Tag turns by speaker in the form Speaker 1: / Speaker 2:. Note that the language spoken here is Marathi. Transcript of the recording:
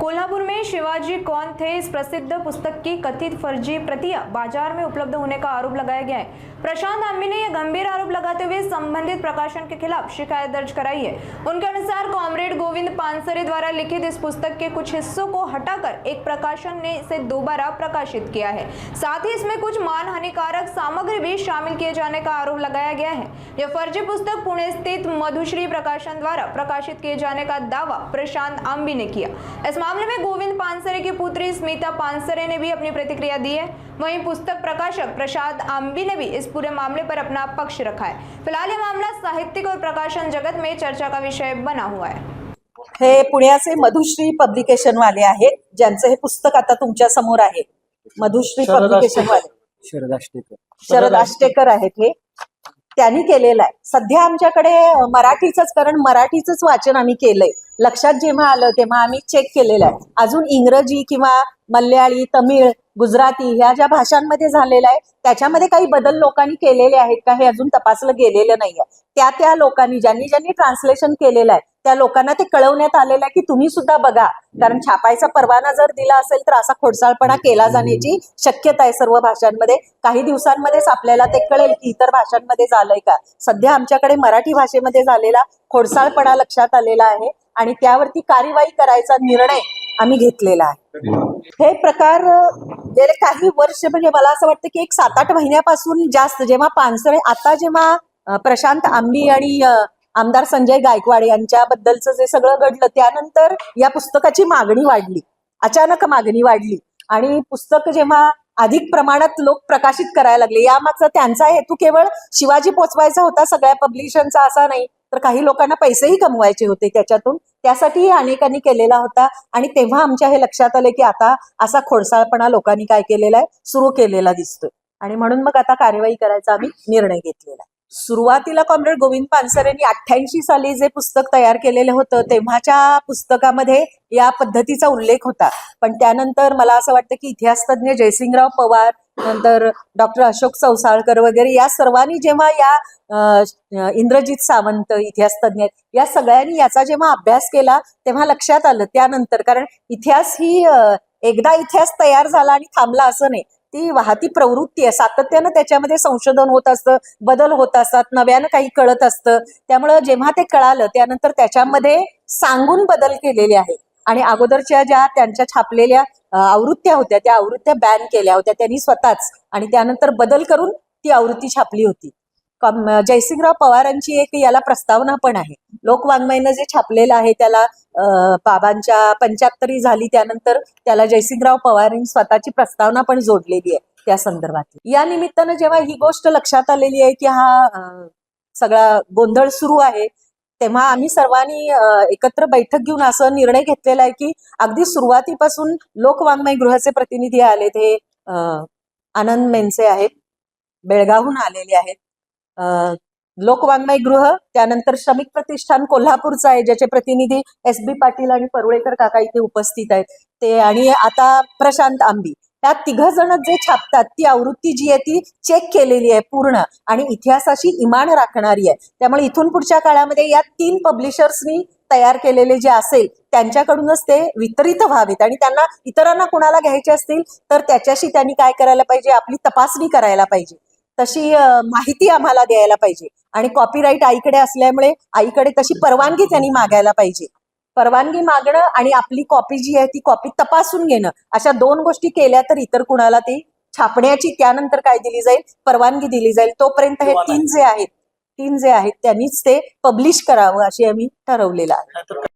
Speaker 1: कोल्हापुर में शिवाजी कौन थे इस प्रसिद्ध पुस्तक की कथित फर्जी प्रतियां बाजार में उपलब्ध होने का आरोप लगाया गया है। प्रशांत आम्बी ने यह गंभीर आरोप लगाते हुए संबंधित प्रकाशन के खिलाफ शिकायत दर्ज कराई है। उनके अनुसार कॉमरेड गोविंद पानसरे द्वारा लिखित इस पुस्तक के कुछ हिस्सों को हटाकर एक प्रकाशन ने इसे दोबारा प्रकाशित किया है। साथ ही इसमें कुछ मानहानिकारक सामग्री भी शामिल किए जाने का आरोप लगाया गया है। यह फर्जी पुस्तक पुणे स्थित मधुश्री प्रकाशन द्वारा प्रकाशित किए जाने का दावा प्रशांत आम्बी ने किया। इस मामले में गोविंद पानसरे की पुत्री स्मिता पानसरे ने भी अपनी प्रतिक्रिया दी है। वहीं पुस्तक प्रकाशक प्रशांत आम्बी ने भी इस पूरे मामले पर अपना पक्ष रखा है। फिलहाल यह मामला साहित्यिक और प्रकाशन जगत में चर्चा का विषय बना हुआ है।
Speaker 2: हे पुण्याचे मधुश्री पब्लिकेशन वाले आहेत, ज्यांचं हे पुस्तक आता तुमच्या समोर आहे। मधुश्री पब्लिकेशन वाले शरद आष्टेकर आहेत हे, त्यांनी केलेलं आहे। सध्या आमच्याकडे मराठीचंच, कारण मराठीचंच वाचन आम्ही केलंय। लक्षात जेव्हा आलं तेव्हा आम्ही चेक केलेलं आहे। अजून इंग्रजी किंवा मल्याळी, तमिळ, गुजराती ह्या ज्या भाषांमध्ये झालेलं आहे त्याच्यामध्ये काही बदल लोकांनी केलेले आहेत का हे अजून तपासलं गेलेलं नाहीये। त्या लोकांनी ज्यांनी ट्रान्सलेशन केलेलं आहे त्या लोकांना ते कळवण्यात आलेलं आहे की तुम्ही सुद्धा बघा, कारण छापायचा परवाना जर दिला असेल तर असा खोडसाळपणा केला जाण्याची शक्यता आहे सर्व भाषांमध्ये। काही दिवसांमध्येच आपल्याला ते कळेल की इतर भाषांमध्ये झालंय का। सध्या आमच्याकडे मराठी भाषेमध्ये झालेला खोडसाळपणा लक्षात आलेला आहे आणि त्यावरती कार्यवाही करायचा निर्णय आम्ही घेतलेला आहे। हे प्रकार गेले काही वर्ष, म्हणजे मला असं वाटतं की एक 7-8 महिन्यापासून जास्त, जेव्हा पानसरे, आता जेव्हा प्रशांत आम्बी आणि आमदार संजय गायकवाड यांच्याबद्दलचं जे सगळं घडलं त्यानंतर या पुस्तकाची मागणी वाढली, अचानक मागणी वाढली आणि पुस्तक जेव्हा अधिक प्रमाणात लोक प्रकाशित करायला लागले, यामागचा त्यांचा हेतू केवळ शिवाजी पोचवायचा होता सगळ्या पब्लिशनचा असा नाही, तर काही लोकांना पैसेही कमवायचे होते त्याच्यातून, त्यासाठीही अनेकांनी केलेला होता। आणि तेव्हा आमच्या हे लक्षात आले की आता असा खोडसाळपणा लोकांनी काय केलेला आहे, सुरू केलेला दिसतोय आणि म्हणून मग आता कार्यवाही करायचा आम्ही निर्णय घेतलेला आहे। सुरुवातीला कॉम्रेड गोविंद पानसरेंनी 88 साली जे पुस्तक तयार केलेलं होतं तेव्हाच्या पुस्तकामध्ये या पद्धतीचा उल्लेख होता, पण त्यानंतर मला असं वाटतं की इतिहासतज्ञ जयसिंगराव पवार, नंतर डॉक्टर अशोक चौसाळकर वगैरे या सर्वांनी जेव्हा या इंद्रजित सावंत इतिहासतज्ञ या सगळ्यांनी याचा जेव्हा अभ्यास केला तेव्हा लक्षात आलं त्यानंतर, कारण इतिहास ही एकदा इतिहास तयार झाला आणि थांबला असं नाही, ती वाहती प्रवृत्ती आहे। सातत्यानं त्याच्यामध्ये संशोधन होत असतं, बदल होत असतात, नव्यानं काही कळत असतं। त्यामुळे जेव्हा ते कळालं त्यानंतर त्याच्यामध्ये सांगून बदल केलेले आहेत आणि अगोदरच्या ज्या त्यांच्या छापलेल्या आवृत्त्या होत्या त्या आवृत्त्या बॅन केल्या होत्या त्यांनी स्वतःच, आणि त्यानंतर बदल करून ती आवृत्ती छापली होती। जयसिंगराव पवारांची एक याला प्रस्तावना पण आहे, लोकवाङ्मयनं जे छापलेलं आहे त्याला बाबांच्या 75 झाली त्यानंतर त्याला जयसिंगराव पवारांनी स्वतःची प्रस्तावना पण जोडलेली आहे त्या संदर्भात। या निमित्तानं जेव्हा ही गोष्ट लक्षात आलेली आहे की हा सगळा गोंधळ सुरू आहे, तेव्हा आम्ही सर्वांनी एकत्र बैठक घेऊन असं निर्णय घेतलेला आहे की अगदी सुरुवातीपासून लोकवाङ्मय गृहाचे प्रतिनिधी आलेत, हे आनंद मेनसे आहेत, बेळगावहून आलेले आहेत, लोकवाङ्मय गृह, त्यानंतर श्रमिक प्रतिष्ठान कोल्हापूरचा आहे ज्याचे प्रतिनिधी SB पाटील आणि परुळेकर काका इथे उपस्थित आहेत ते, आणि आता प्रशांत आम्बी, त्या 3 जण जे छापतात ती आवृत्ती जी आहे ती चेक केलेली आहे पूर्ण आणि इतिहासाशी इमान राखणारी आहे। त्यामुळे इथून पुढच्या काळामध्ये या 3 पब्लिशर्सनी तयार केलेले जे असेल त्यांच्याकडूनच ते वितरित व्हावेत आणि त्यांना इतरांना कोणाला घ्यायचे असतील तर त्याच्याशी त्यांनी काय करायला पाहिजे, आपली तपासणी करायला पाहिजे, तशी माहिती आम्हाला द्यायला पाहिजे आणि कॉपीराईट आईकडे असल्यामुळे आईकडे तशी परवानगी त्यांनी मागायला पाहिजे। परवानगी मागणं आणि आपली कॉपी जी आहे ती कॉपी तपासून घेणं, अशा 2 गोष्टी केल्या तर इतर कुणाला ती छापण्याची त्यानंतर काय दिली जाईल, परवानगी दिली जाईल। तोपर्यंत हे 3 जे आहेत त्यांनीच ते पब्लिश करावं अशी आम्ही ठरवलेलं आहे।